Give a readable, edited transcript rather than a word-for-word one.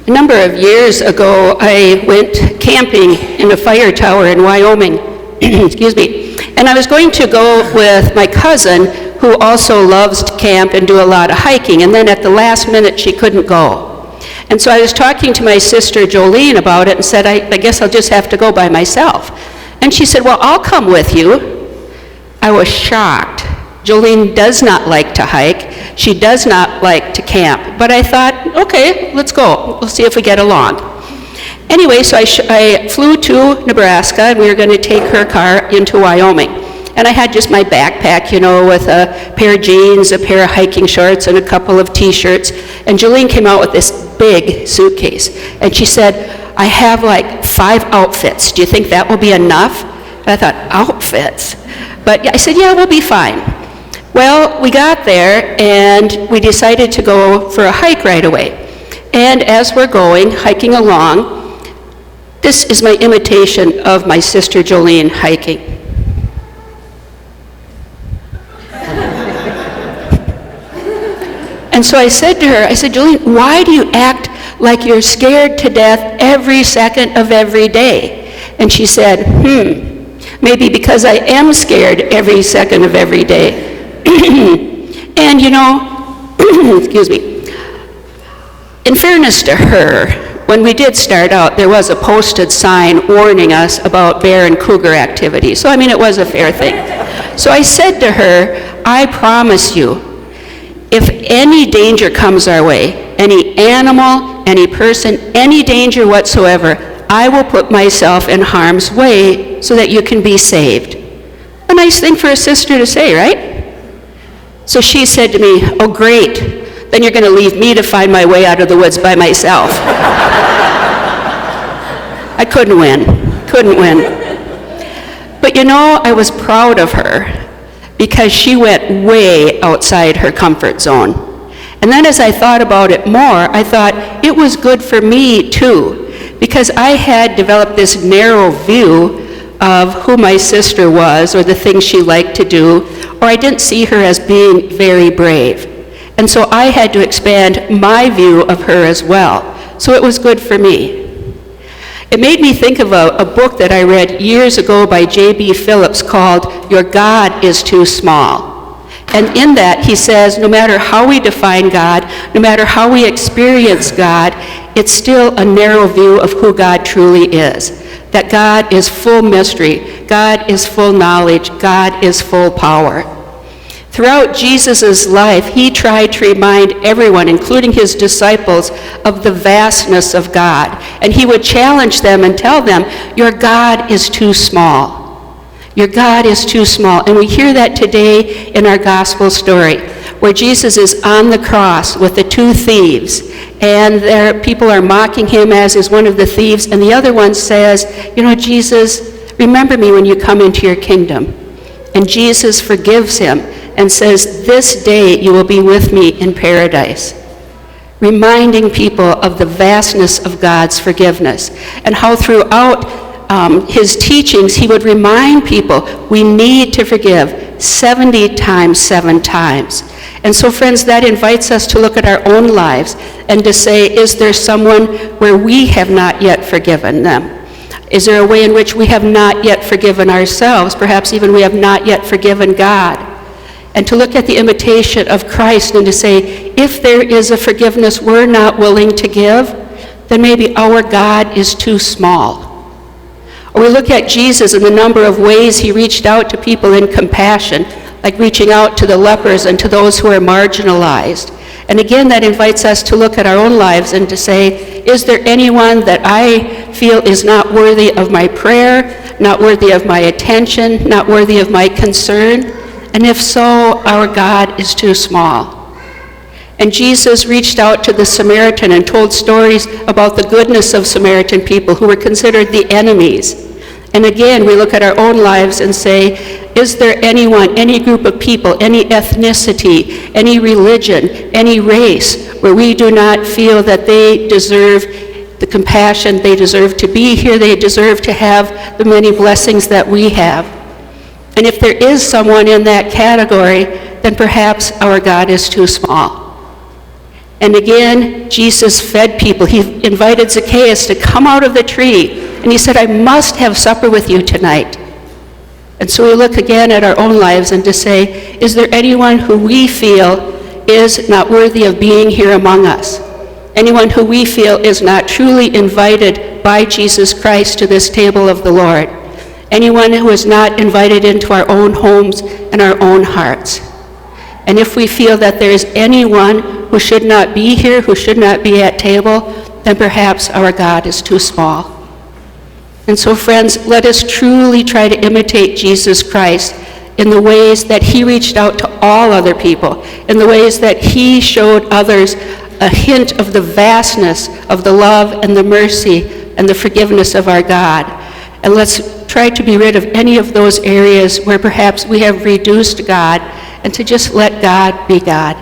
A number of years ago, I went camping in a fire tower in Wyoming, excuse me, and I was going to go with my cousin, who also loves to camp and do a lot of hiking, and then at the last minute, she couldn't go. And so I was talking to my sister Jolene about it and said, I guess I'll just have to go by myself. And she said, well, I'll come with you. I was shocked. Jolene does not like to hike. She does not like to camp. But I thought, okay, let's go. We'll see if we get along. Anyway, so I flew to Nebraska, and we were going to take her car into Wyoming. And I had just my backpack, with a pair of jeans, a pair of hiking shorts, and a couple of t-shirts. And Jolene came out with this big suitcase. And she said, I have like 5 outfits. Do you think that will be enough? And I thought, outfits? But I said, yeah, we'll be fine. Well, we got there, and we decided to go for a hike right away. And as we're going, hiking along, this is my imitation of my sister Jolene hiking. And so I said to her, Jolene, why do you act like you're scared to death every second of every day? And she said, maybe because I am scared every second of every day. And excuse me, in fairness to her, when we did start out, there was a posted sign warning us about bear and cougar activity. So, it was a fair thing. So I said to her, I promise you, if any danger comes our way, any animal, any person, any danger whatsoever, I will put myself in harm's way so that you can be saved. A nice thing for a sister to say, right? So she said to me, oh great, then you're going to leave me to find my way out of the woods by myself. I couldn't win. But I was proud of her because she went way outside her comfort zone. And then as I thought about it more, I thought it was good for me too, because I had developed this narrow view of who my sister was or the things she liked to do, or I didn't see her as being very brave. And so I had to expand my view of her as well. So it was good for me. It made me think of a book that I read years ago by J.B. Phillips called Your God is Too Small. And in that he says, no matter how we define God, no matter how we experience God, it's still a narrow view of who God truly is. That God is full mystery, God is full knowledge, God is full power. Throughout Jesus' life, he tried to remind everyone, including his disciples, of the vastness of God. And he would challenge them and tell them, your God is too small. Your God is too small. And we hear that today in our gospel story, where Jesus is on the cross with the 2 thieves. And people are mocking him as is one of the thieves. And the other one says, Jesus, remember me when you come into your kingdom. And Jesus forgives him and says, this day you will be with me in paradise. Reminding people of the vastness of God's forgiveness. And how throughout his teachings, he would remind people we need to forgive 70 times, 7 times. And so, friends, that invites us to look at our own lives and to say, is there someone where we have not yet forgiven them? Is there a way in which we have not yet forgiven ourselves? Perhaps even we have not yet forgiven God. And to look at the imitation of Christ and to say, if there is a forgiveness we're not willing to give, then maybe our God is too small. Or we look at Jesus and the number of ways he reached out to people in compassion, like reaching out to the lepers and to those who are marginalized. And again, that invites us to look at our own lives and to say, is there anyone that I feel is not worthy of my prayer, not worthy of my attention, not worthy of my concern? And if so, our God is too small. And Jesus reached out to the Samaritan and told stories about the goodness of Samaritan people who were considered the enemies. And again, we look at our own lives and say, is there anyone, any group of people, any ethnicity, any religion, any race, where we do not feel that they deserve the compassion, they deserve to be here, they deserve to have the many blessings that we have? And if there is someone in that category, then perhaps our God is too small. And again, Jesus fed people. He invited Zacchaeus to come out of the tree, and he said, I must have supper with you tonight. And so we look again at our own lives and to say, is there anyone who we feel is not worthy of being here among us? Anyone who we feel is not truly invited by Jesus Christ to this table of the Lord? Anyone who is not invited into our own homes and our own hearts? And if we feel that there is anyone who should not be here, who should not be at table, then perhaps our God is too small. And so, friends, let us truly try to imitate Jesus Christ in the ways that he reached out to all other people, in the ways that he showed others a hint of the vastness of the love and the mercy and the forgiveness of our God. And let's try to be rid of any of those areas where perhaps we have reduced God, and to just let God be God.